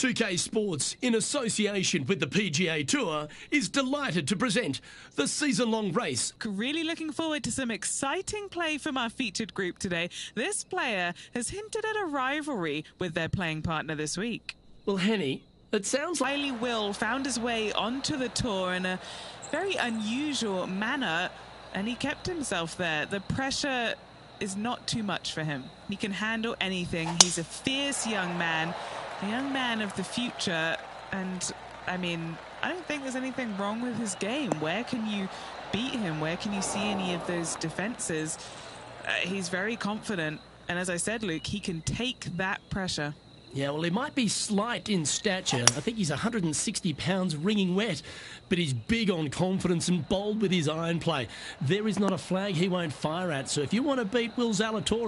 2K Sports, in association with the PGA Tour, is delighted to present the season-long race. Really looking forward to some exciting play from our featured group today. This player has hinted at a rivalry with their playing partner this week. Well, Henny, it sounds like Riley Will found his way onto the tour in a very unusual manner, and he kept himself there. The pressure is not too much for him. He can handle anything. He's a fierce young man, a young man of the future, and I mean, I don't think there's anything wrong with his game. Where can you beat him? Where can you see any of those defenses? He's very confident, and as I said, Luke, he can take that pressure. Yeah, well, he might be slight in stature. I think he's 160 pounds wringing wet, but he's big on confidence and bold with his iron play. There is not a flag he won't fire at, so if you want to beat Will Zalatoris...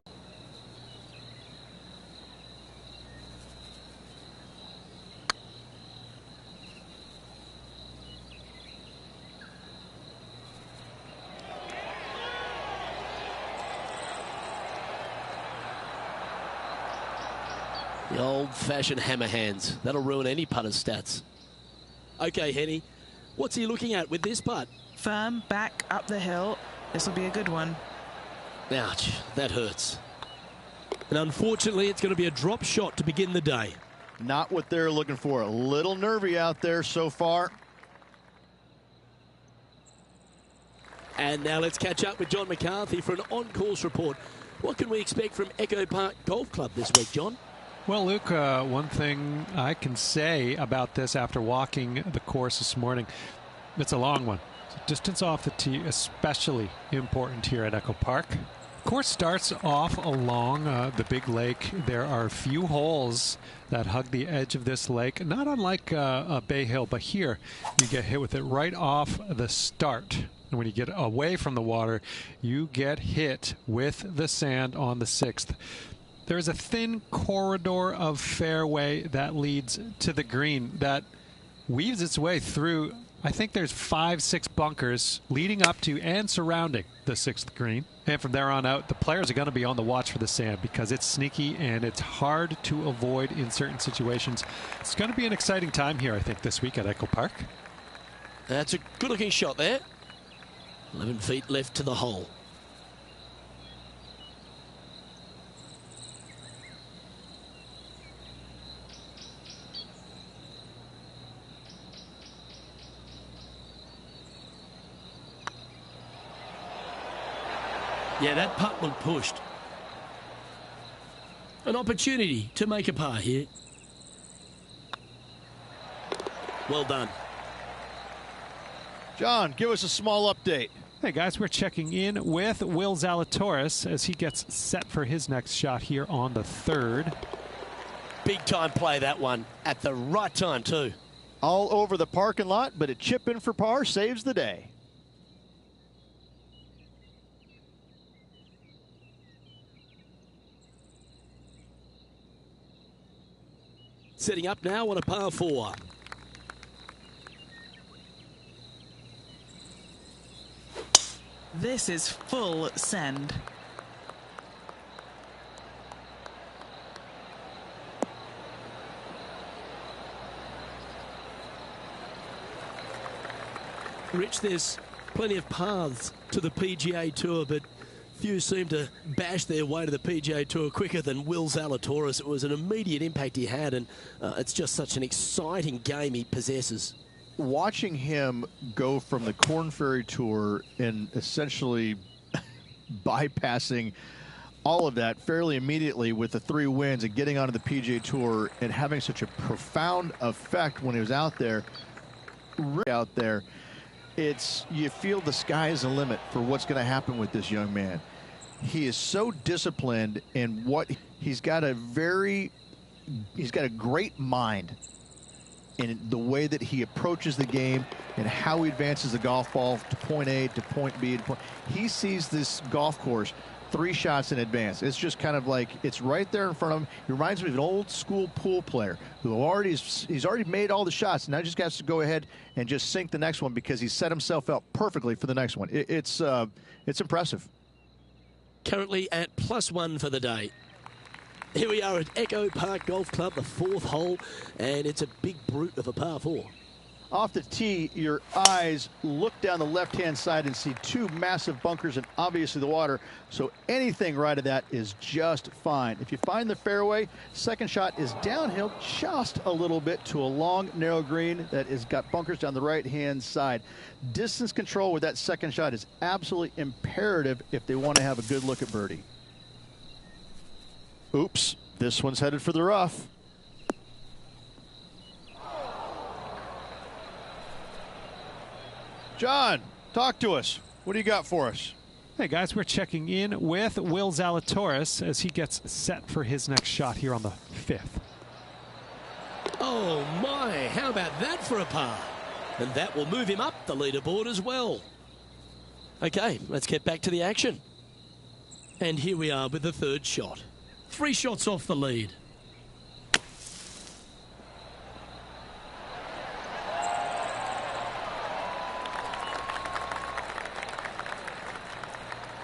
The old-fashioned hammer hands. That'll ruin any putter's stats. Okay, Henny, what's he looking at with this putt? Firm, back, up the hill. This will be a good one. Ouch, that hurts. And unfortunately, it's going to be a drop shot to begin the day. Not what they're looking for. A little nervy out there so far. And now let's catch up with John McCarthy for an on-course report. What can we expect from Echo Park Golf Club this week, John? Well, Luke, one thing I can say about this after walking the course this morning, it's a long one. Distance off the tee, especially important here at Echo Park. The course starts off along the big lake. There are a few holes that hug the edge of this lake, not unlike Bay Hill, but here you get hit with it right off the start. And when you get away from the water, you get hit with the sand on the sixth. There's a thin corridor of fairway that leads to the green that weaves its way through. I think there's 5-6 bunkers leading up to and surrounding the sixth green. And from there on out, the players are going to be on the watch for the sand because it's sneaky and it's hard to avoid in certain situations. It's going to be an exciting time here, I think, this week at Echo Park. That's a good-looking shot there. 11 feet left to the hole. Yeah, that putt looked pushed. An opportunity to make a par here. Well done. John, give us a small update. Hey guys, we're checking in with Will Zalatoris as he gets set for his next shot here on the third. Big time play, that one, at the right time too. All over the parking lot, but a chip in for par saves the day. Setting up now on a par 4. This is full send. Rich, there's plenty of paths to the PGA Tour, but few seem to bash their way to the PGA Tour quicker than Will Zalatoris. It was an immediate impact he had, and it's just such an exciting game he possesses. Watching him go from the Korn Ferry Tour and essentially bypassing all of that fairly immediately with the 3 wins and getting onto the PGA Tour and having such a profound effect when he was out there, you feel the sky is the limit for what's going to happen with this young man. He is so disciplined in what he's got a great mind in the way that he approaches the game and how he advances the golf ball to point A to point B. He sees this golf course 3 shots in advance. It's just kind of like it's right there in front of him. He reminds me of an old school pool player who he's already made all the shots. Now just has to go ahead and just sink the next one because he set himself up perfectly for the next one. It's impressive. Currently at +1 for the day. Here we are at Echo Park Golf Club, the 4th hole, and it's a big brute of a par 4. Off the tee, your eyes look down the left-hand side and see 2 massive bunkers and obviously the water, so anything right of that is just fine. If you find the fairway, second shot is downhill just a little bit to a long, narrow green that has got bunkers down the right-hand side. Distance control with that second shot is absolutely imperative if they want to have a good look at birdie. Oops, this one's headed for the rough. John, talk to us. What do you got for us? Hey guys, we're checking in with Will Zalatoris as he gets set for his next shot here on the 5th. Oh my, how about that for a par? And that will move him up the leaderboard as well. Okay, let's get back to the action. And here we are with the 3rd shot. 3 shots off the lead.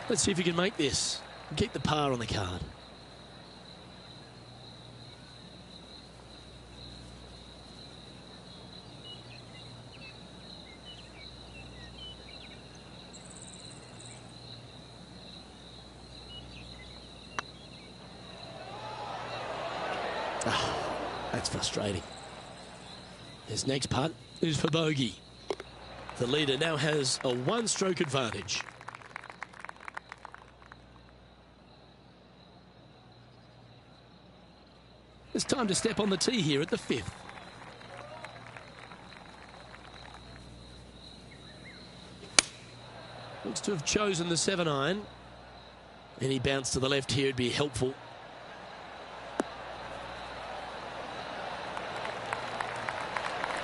Let's see if he can make this and keep the par on the card. That's frustrating. His next putt is for bogey. The leader now has a 1-stroke advantage. It's time to step on the tee here at the 5th. Looks to have chosen the 7-iron. Any bounce to the left here would be helpful.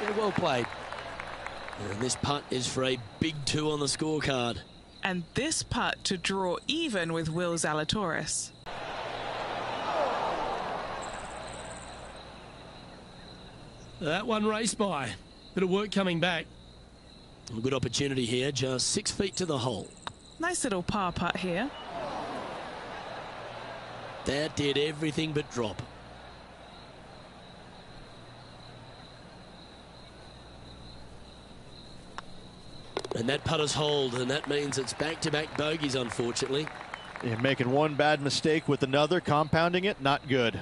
Yeah, well played. And this putt is for a big 2 on the scorecard. And this putt to draw even with Will Zalatoris. That one raced by. Bit of work coming back. A good opportunity here, just 6 feet to the hole. Nice little par putt here. That did everything but drop. And that putter's hold, and that means it's back-to-back bogeys, unfortunately. You're making one bad mistake with another, compounding it, not good.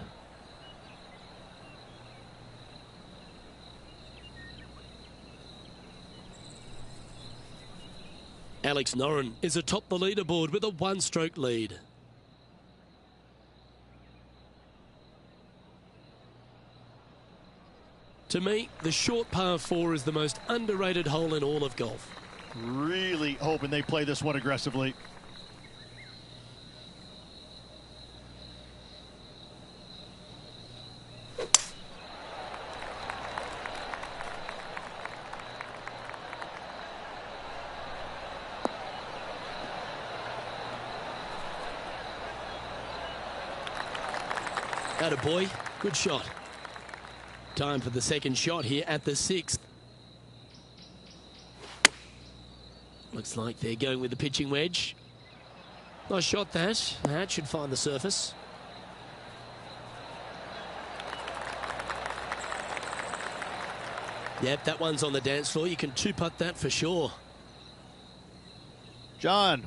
Alex Noren is atop the leaderboard with a 1-stroke lead. To me, the short par 4 is the most underrated hole in all of golf. Really hoping they play this one aggressively. Attaboy, good shot. Time for the second shot here at the 6th. Looks like they're going with the pitching wedge. Nice shot that. That should find the surface. Yep, that one's on the dance floor. You can 2-putt that for sure. John,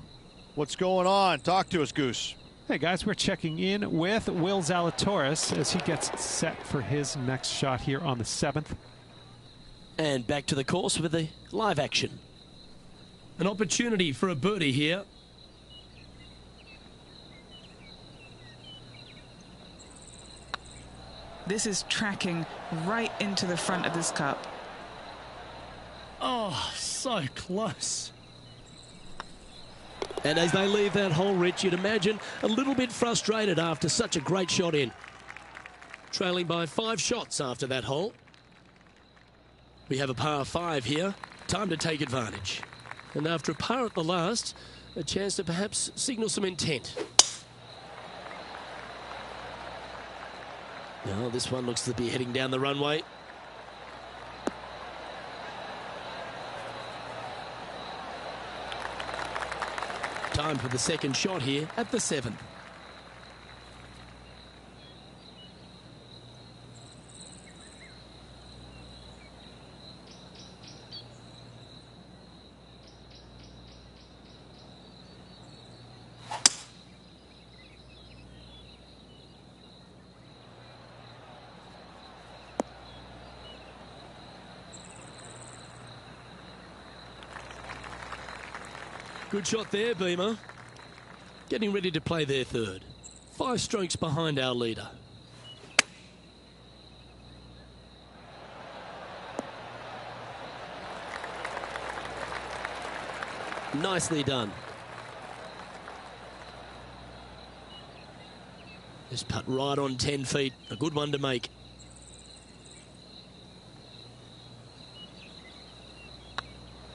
what's going on? Talk to us, Goose. Hey guys, we're checking in with Will Zalatoris as he gets set for his next shot here on the 7th. And back to the course with the live action. An opportunity for a birdie here. This is tracking right into the front of this cup. Oh, so close. And as they leave that hole, Rich, you'd imagine a little bit frustrated after such a great shot in. Trailing by 5 shots after that hole. We have a par 5 here. Time to take advantage. And after a par at the last, a chance to perhaps signal some intent. Now this one looks to be heading down the runway. Time for the second shot here at the 7th. Good shot there, Beamer. Getting ready to play their third. 5 strokes behind our leader. Nicely done. This putt right on 10 feet. A good one to make.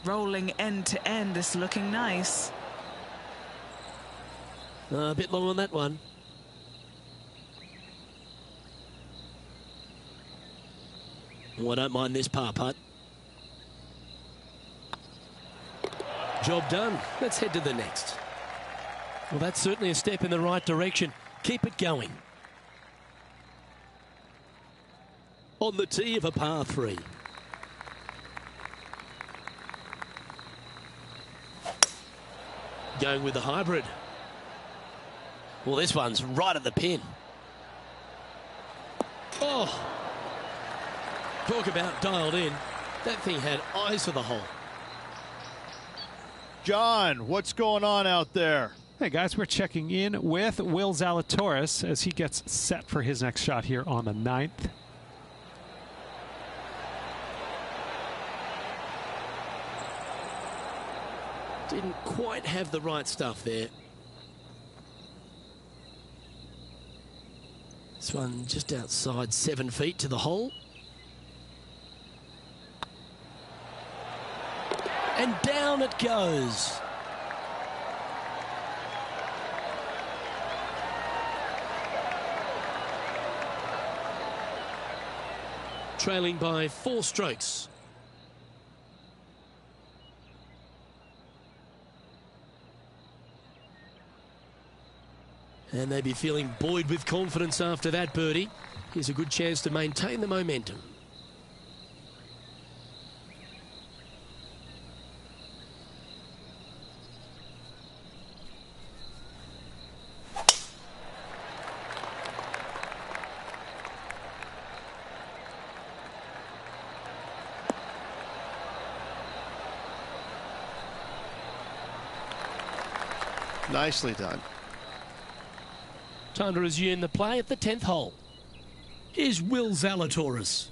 Rolling end to end, this looking nice. A bit long on that one. Oh, I don't mind this par putt. Job done. Let's head to the next. Well, that's certainly a step in the right direction. Keep it going. On the tee of a par 3. Going with the hybrid. Well, this one's right at the pin. Oh, talk about dialed in. That thing had eyes for the hole. John, what's going on out there? Hey guys, we're checking in with Will Zalatoris as he gets set for his next shot here on the 9th. Didn't quite have the right stuff there. This one just outside 7 feet to the hole. And down it goes. Trailing by 4 strokes. And they'd be feeling buoyed with confidence after that birdie. Here's a good chance to maintain the momentum. Nicely done. Time to resume the play at the 10th hole. Here's Will Zalatoris.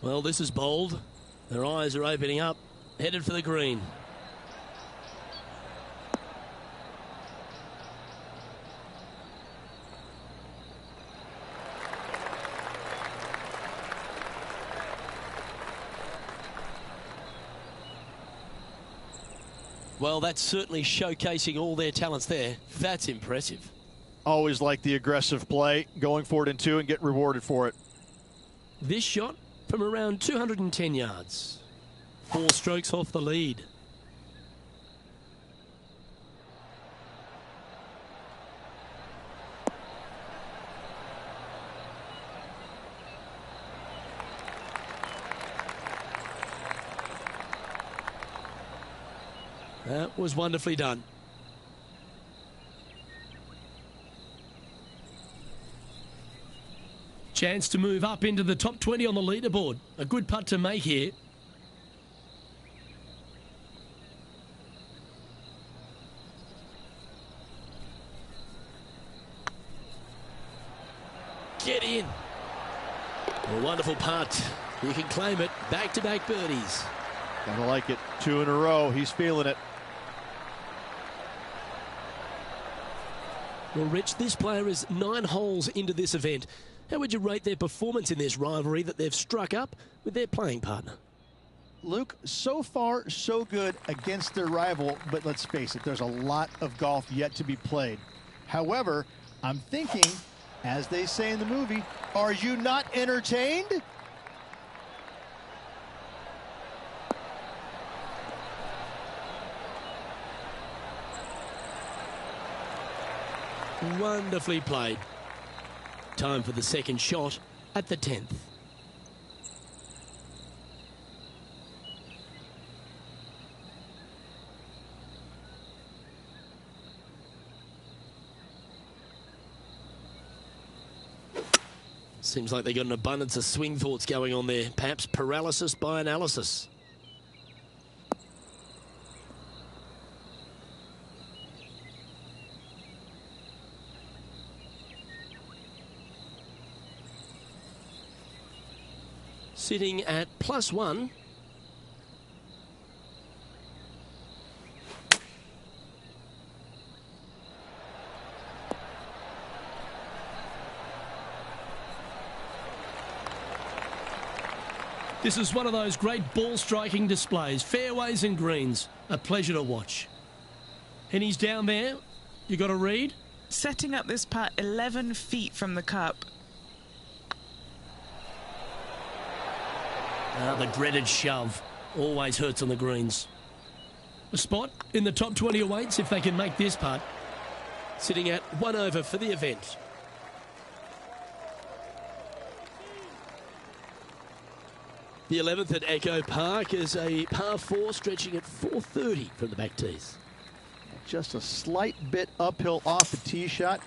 Well, this is bold. Their eyes are opening up, headed for the green. Well, that's certainly showcasing all their talents there. That's impressive. Always like the aggressive play, going for it in 2 and get rewarded for it. This shot from around 210 yards. 4 strokes off the lead. That was wonderfully done. Chance to move up into the top 20 on the leaderboard. A good putt to make here. Get in. A wonderful putt. You can claim it. Back-to-back birdies. Gotta like it. 2 in a row. He's feeling it. Well, Rich, this player is 9 holes into this event. How would you rate their performance in this rivalry that they've struck up with their playing partner? Luke, so far, so good against their rival, but let's face it, there's a lot of golf yet to be played. However, I'm thinking, as they say in the movie, are you not entertained? Wonderfully played. Time for the second shot at the 10th. Seems like they got an abundance of swing thoughts going on there. Perhaps paralysis by analysis. sitting at +1. This is one of those great ball striking displays. Fairways and greens. A pleasure to watch. And he's down there. You got to read. Setting up this putt 11 feet from the cup. The dreaded shove. Always hurts on the greens. A spot in the top 20 awaits if they can make this putt. Sitting at 1 over for the event. The 11th at Echo Park is a par 4 stretching at 430 from the back tees. Just a slight bit uphill off the tee shot.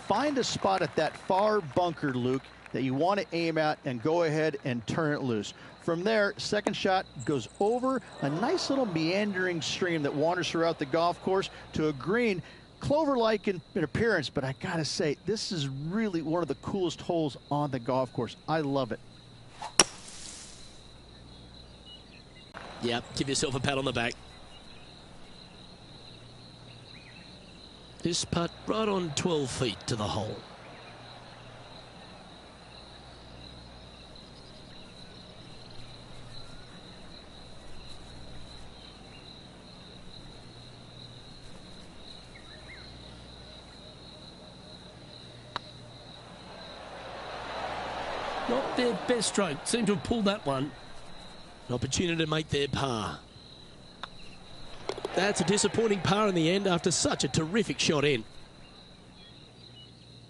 Find a spot at that far bunker, Luke, that you want to aim at and go ahead and turn it loose. From there, second shot goes over a nice little meandering stream that wanders throughout the golf course to a green, clover-like in appearance, but I gotta say, this is really one of the coolest holes on the golf course. I love it. Yep, give yourself a pat on the back. This putt right on 12 feet to the hole. Not their best stroke. Seem to have pulled that one. An opportunity to make their par. That's a disappointing par in the end after such a terrific shot in.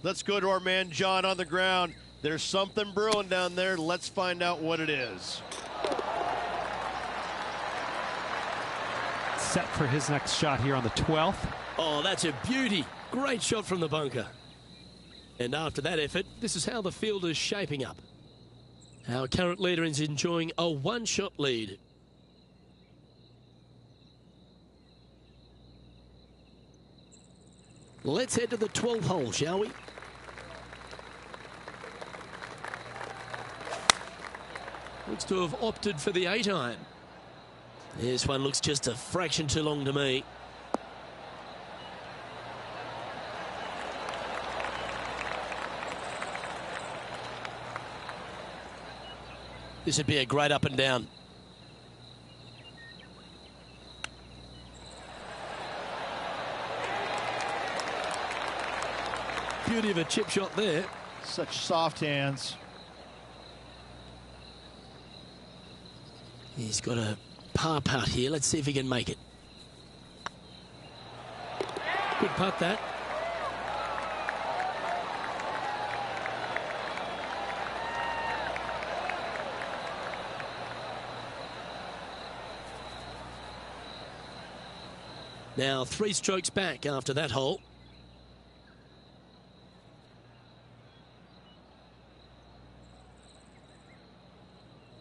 Let's go to our man John on the ground. There's something brewing down there. Let's find out what it is. Set for his next shot here on the 12th. Oh, that's a beauty. Great shot from the bunker. And after that effort, this is how the field is shaping up. Our current leader is enjoying a one-shot lead. Let's head to the 12th hole, shall we? Looks to have opted for the 8-iron. This one looks just a fraction too long to me. This would be a great up and down. Beauty of a chip shot there. Such soft hands. He's got a par putt here. Let's see if he can make it. Good putt, that. Now 3 strokes back after that hole.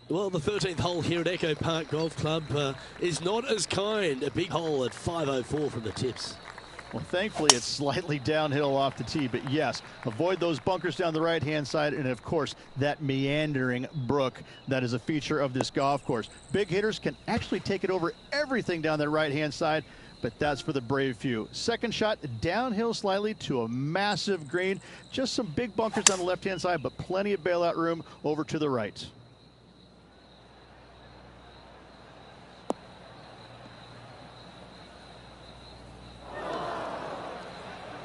Well, the 13th hole here at Echo Park Golf Club is not as kind. A big hole at 504 from the tips. Well, thankfully, it's slightly downhill off the tee, but yes, avoid those bunkers down the right-hand side, and of course, that meandering brook that is a feature of this golf course. Big hitters can actually take it over everything down that right-hand side, but that's for the brave few. Second shot downhill slightly to a massive green. Just some big bunkers on the left-hand side, but plenty of bailout room over to the right.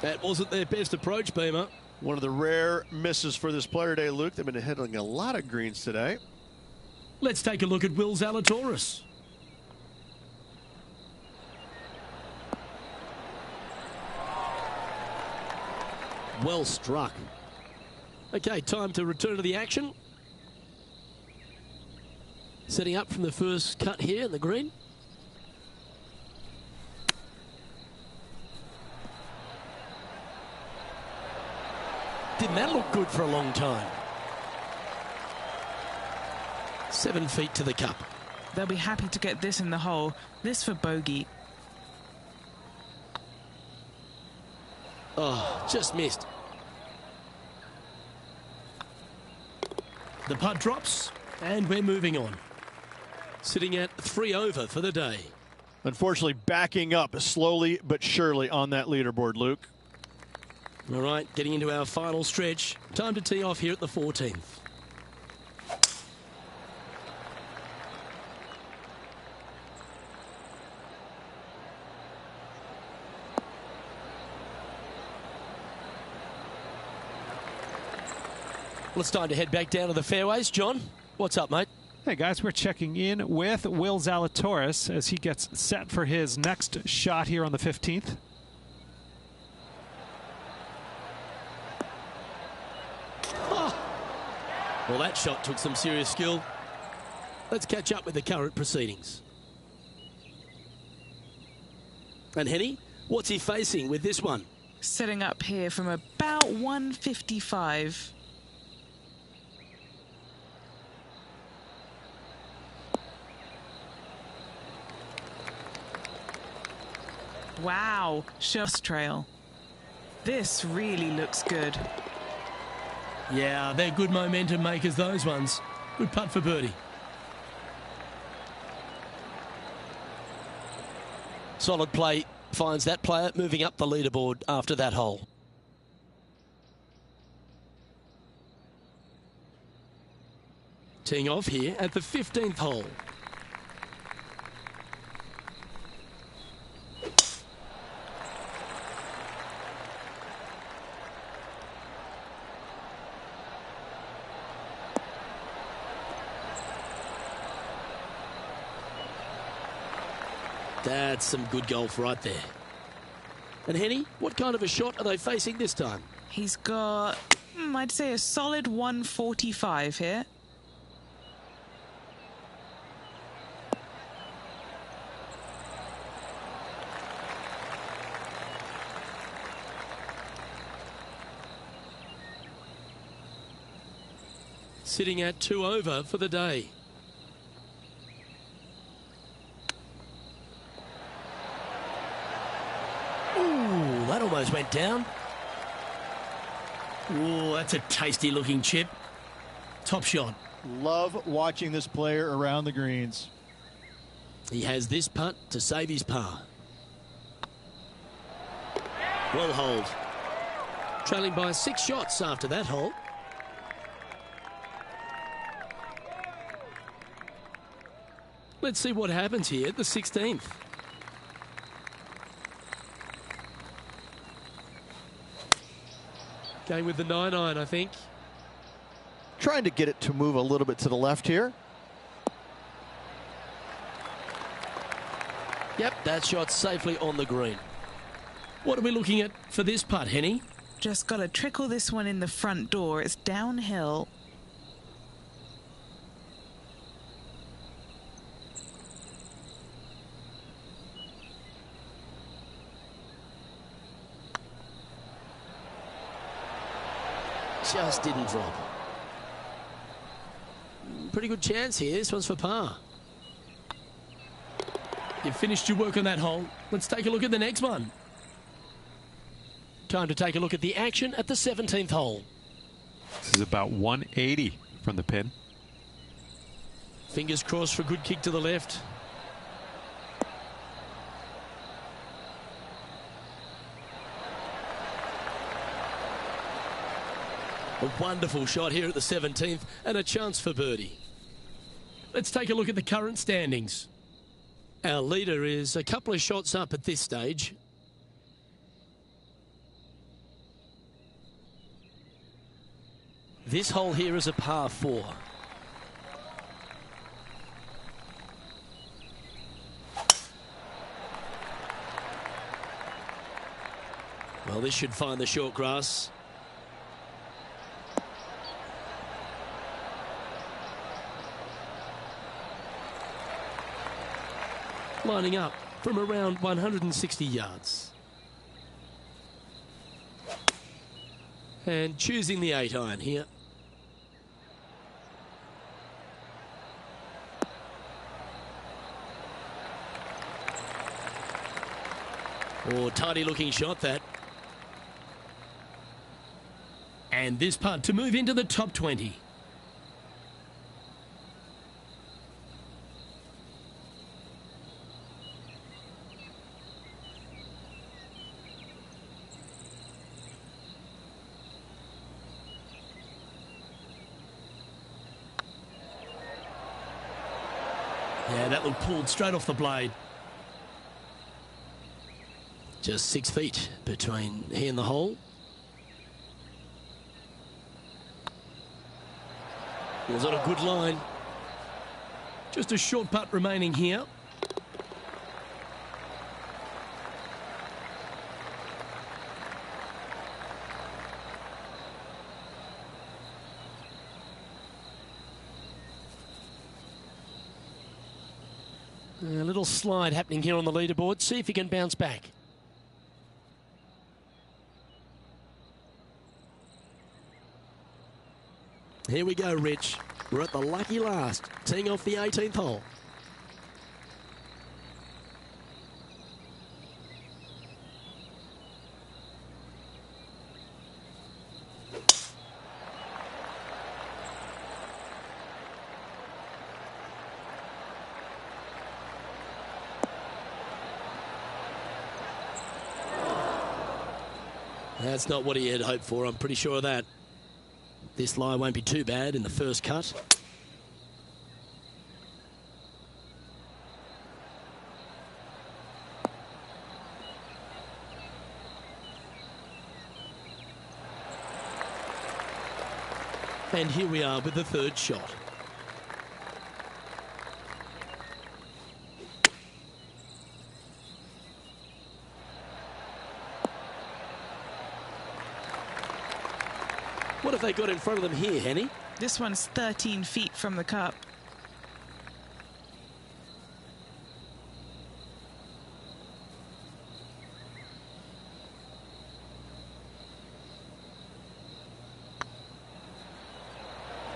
That wasn't their best approach, Beamer. One of the rare misses for this player today, Luke. They've been hitting a lot of greens today. Let's take a look at Will Zalatoris. Well struck. Okay, time to return to the action. Setting up from the first cut here in the green. Didn't that look good for a long time? 7 feet to the cup. They'll be happy to get this in the hole. This for bogey. Oh, just missed. The putt drops. And we're moving on. Sitting at 3 over for the day. Unfortunately, backing up slowly but surely on that leaderboard, Luke. All right, getting into our final stretch. Time to tee off here at the 14th. Well, it's time to head back down to the fairways. John, what's up, mate? Hey guys, we're checking in with Will Zalatoris as he gets set for his next shot here on the 15th. Oh. Well, that shot took some serious skill. Let's catch up with the current proceedings. And Henny, what's he facing with this one? Setting up here from about 155. Wow, Shirts trail. This really looks good. Yeah, they're good momentum makers, those ones. Good putt for birdie. Solid play finds that player moving up the leaderboard after that hole. Teeing off here at the 15th hole. That's some good golf right there. And Henny, what kind of a shot are they facing this time? He's got, I'd say, a solid 145 here. Sitting at 2 over for the day. Ooh, that almost went down. Ooh, that's a tasty looking chip. Top shot. Love watching this player around the greens. He has this putt to save his par. Well holed. Trailing by 6 shots after that hole. Let's see what happens here at the 16th. Going with the 9-iron, I think. Trying to get it to move a little bit to the left here. Yep, that shot safely on the green. What are we looking at for this putt, Henny? Just got to trickle this one in the front door. It's downhill. Just didn't drop. Pretty good chance here. This one's for par. You've finished your work on that hole. Let's take a look at the next one. Time to take a look at the action at the 17th hole. This is about 180 from the pin. Fingers crossed for a good kick to the left. A wonderful shot here at the 17th and a chance for birdie. Let's take a look at the current standings. Our leader is a couple of shots up at this stage. This hole here is a par 4. Well, this should find the short grass. Lining up from around 160 yards. And choosing the 8-iron here. Oh, tidy looking shot that. And this putt to move into the top 20. that looked pulled straight off the blade. Just 6 feet between he and the hole. Was on a good line. Just a short putt remaining here. A little slide happening here on the leaderboard. See if he can bounce back. Here we go, Rich. We're at the lucky last, teeing off the 18th hole. That's not what he had hoped for, I'm pretty sure of that. This lie won't be too bad in the first cut. And here we are with the third shot. What have they got in front of them here, Henny? This one's 13 feet from the cup.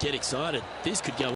Get excited. This could go